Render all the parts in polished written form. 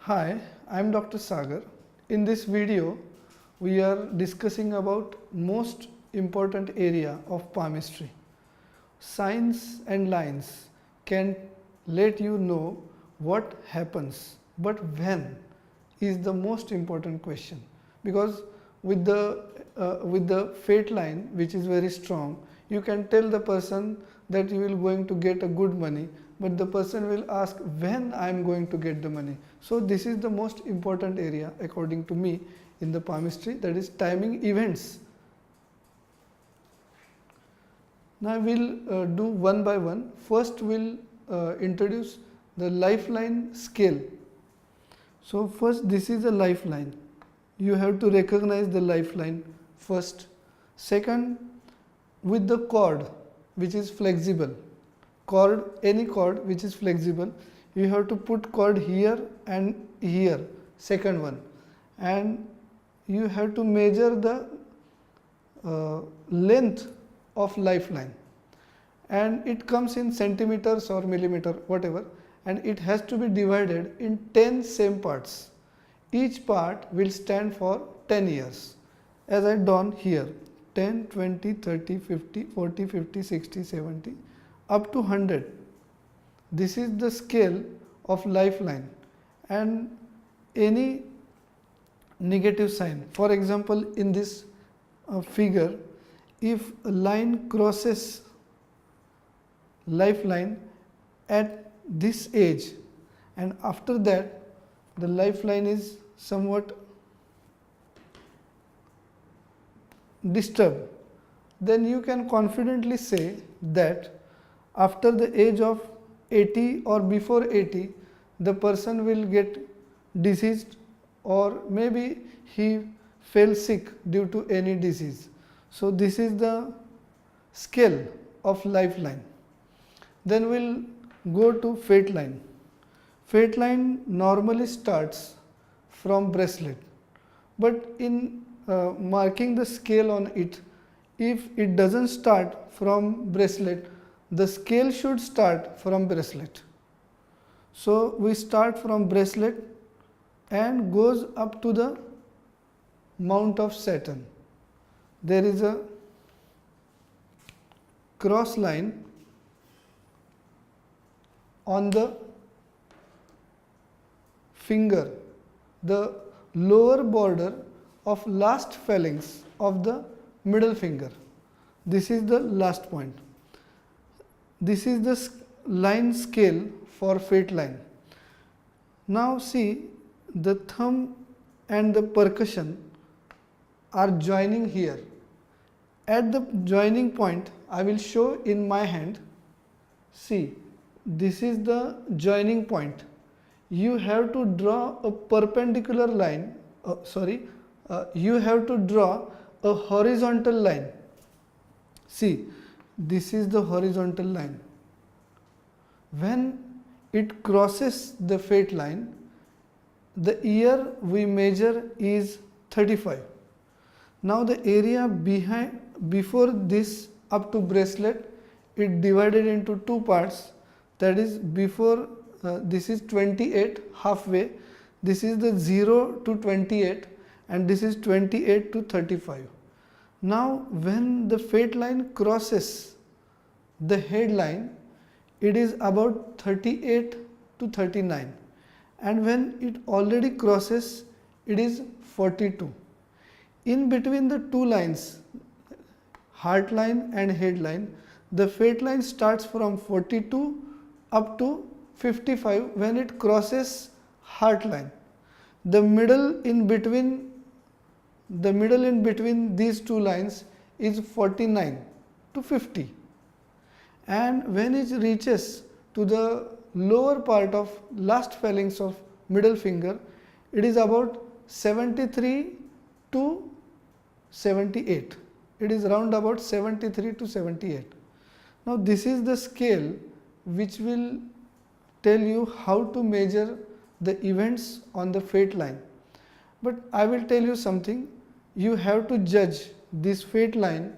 Hi, I am Dr. Sagar. In this video, we are discussing about most important area of palmistry. Signs and lines can let you know what happens, but when is the most important question, because with the fate line, which is very strong, you can tell the person that you will going to get a good money, but the person will ask when I am going to get the money. So this is the most important area according to me in the palmistry, that is timing events. Now we will do one by one. First we will introduce the lifeline scale. So first, this is a lifeline. You have to recognize the lifeline first. Second, with the cord which is flexible, any cord which is flexible, you have to put cord here and here, second one, and you have to measure the length of lifeline, and it comes in centimeters or millimeter, whatever, and it has to be divided in 10 same parts. Each part will stand for 10 years, as I done here, 10, 20, 30, 50, 40, 50, 60, 70, up to 100. This is the scale of lifeline, and any negative sign, for example, in this figure, if a line crosses lifeline at this age and after that the lifeline is somewhat disturbed, then you can confidently say that after the age of 80 or before 80 the person will get diseased, or maybe he fell sick due to any disease. So this is the scale of lifeline. Then we will go to fate line. Fate line normally starts from bracelet, but in marking the scale on it, if it doesn't start from bracelet, the scale should start from bracelet. So we start from bracelet and goes up to the mount of Saturn. There is a cross line on the finger, the lower border of last phalanx of the middle finger. This is the last point. This is the line scale for fate line. Now see, the thumb and the percussion are joining here. At the joining point, I will show in my hand. See, this is the joining point. You have to draw a perpendicular line, you have to draw a horizontal line. See, this is the horizontal line. When it crosses the fate line, the year we measure is 35. Now the area before this up to bracelet, it divided into two parts. That is, before this is 28, halfway, this is the 0 to 28, and this is 28 to 35. Now when the fate line crosses the headline, it is about 38 to 39, and when it already crosses, it is 42. In between the two lines, heart line and headline, the fate line starts from 42 up to 55 when it crosses heart line. The middle in between these two lines is 49 to 50, and when it reaches to the lower part of last phalanx of middle finger, it is about 73 to 78. It is round about 73 to 78. Now this is the scale which will tell you how to measure the events on the fate line. But I will tell you something, you have to judge this fate line.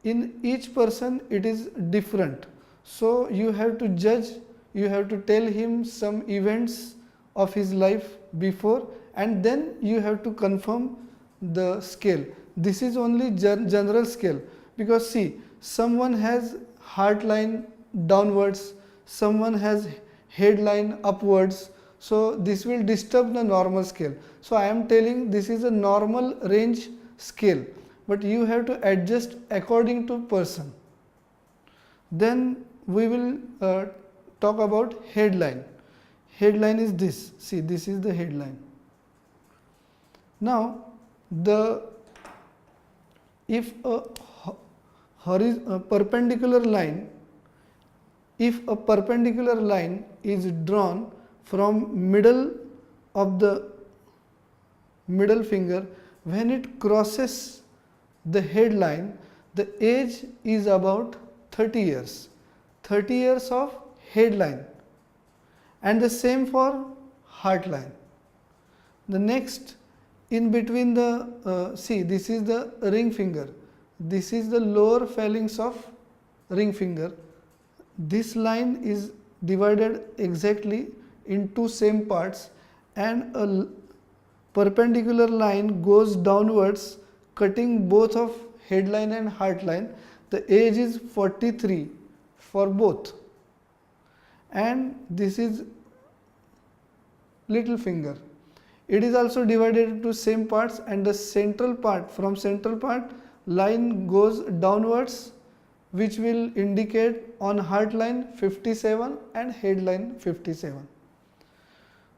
In each person it is different. So you have to judge, you have to tell him some events of his life before, and then you have to confirm the scale. This is only general scale, because see, someone has heart line downwards, someone has head line upwards, so this will disturb the normal scale. So I am telling this is a normal range scale, but you have to adjust according to person. Then we will talk about headline. Headline is this. See, this is the headline. Now, if a perpendicular line is drawn from middle of the middle finger, when it crosses the headline, the age is about 30 years. 30 years of headline, and the same for heart line. The next, in between the see, this is the ring finger, this is the lower phalanx of ring finger. This line is divided exactly in two same parts, and a perpendicular line goes downwards, cutting both of headline and heart line. The age is 43 for both, and this is little finger. It is also divided into same parts, and the central part, from central part line goes downwards, which will indicate on heart line 57 and head line 57.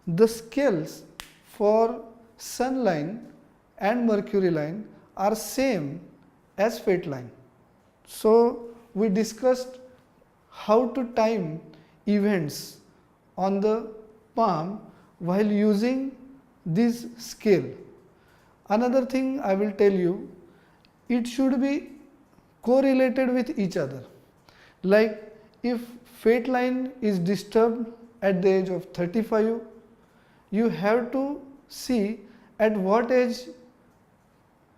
The scales for sun line and mercury line are same as fate line. So we discussed how to time events on the palm while using this scale. Another thing I will tell you, it should be correlated with each other. Like if fate line is disturbed at the age of 35, you have to see at what age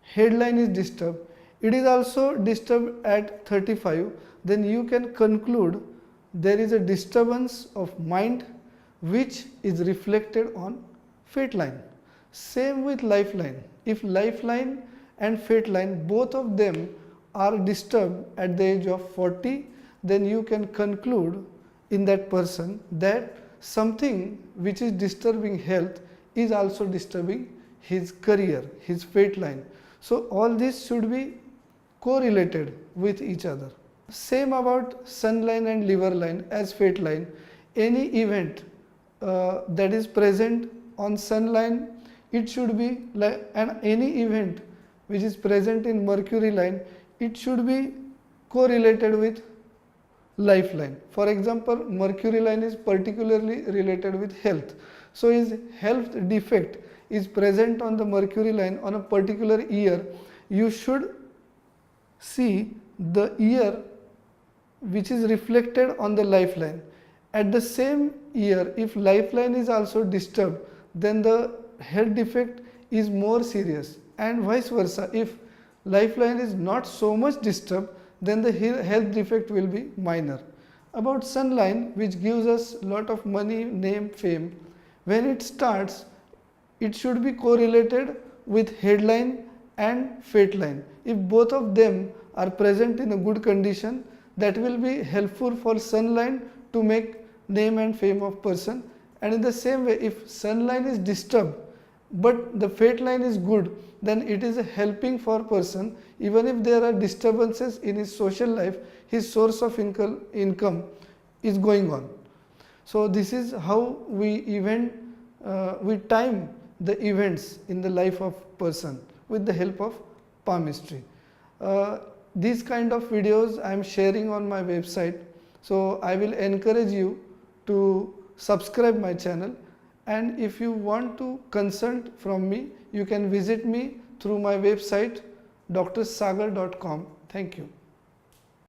headline is disturbed. It is also disturbed at 35, then you can conclude there is a disturbance of mind which is reflected on fate line. Same with lifeline. If lifeline and fate line, both of them are disturbed at the age of 40, then you can conclude in that person that something which is disturbing health is also disturbing his career, his fate line. So all this should be correlated with each other. Same about sun line and liver line as fate line. Any event that is present on sun line, it should be like, and any event which is present in mercury line, it should be correlated with lifeline. For example, mercury line is particularly related with health. So his health defect is present on the mercury line on a particular year. You should see the year which is reflected on the lifeline. At the same year, if lifeline is also disturbed, then the health defect is more serious, and vice versa. If lifeline is not so much disturbed, then the health defect will be minor. About sun line, which gives us lot of money, name, fame, when it starts, it should be correlated with headline and fate line. If both of them are present in a good condition, that will be helpful for sun line to make name and fame of person. And in the same way, if sun line is disturbed but the fate line is good, then it is a helping for person. Even if there are disturbances in his social life, his source of income is going on. So this is how we time the events in the life of person with the help of palmistry. These kind of videos I am sharing on my website, so I will encourage you to subscribe my channel, and if you want to consult from me, you can visit me through my website drsagar.com. Thank you.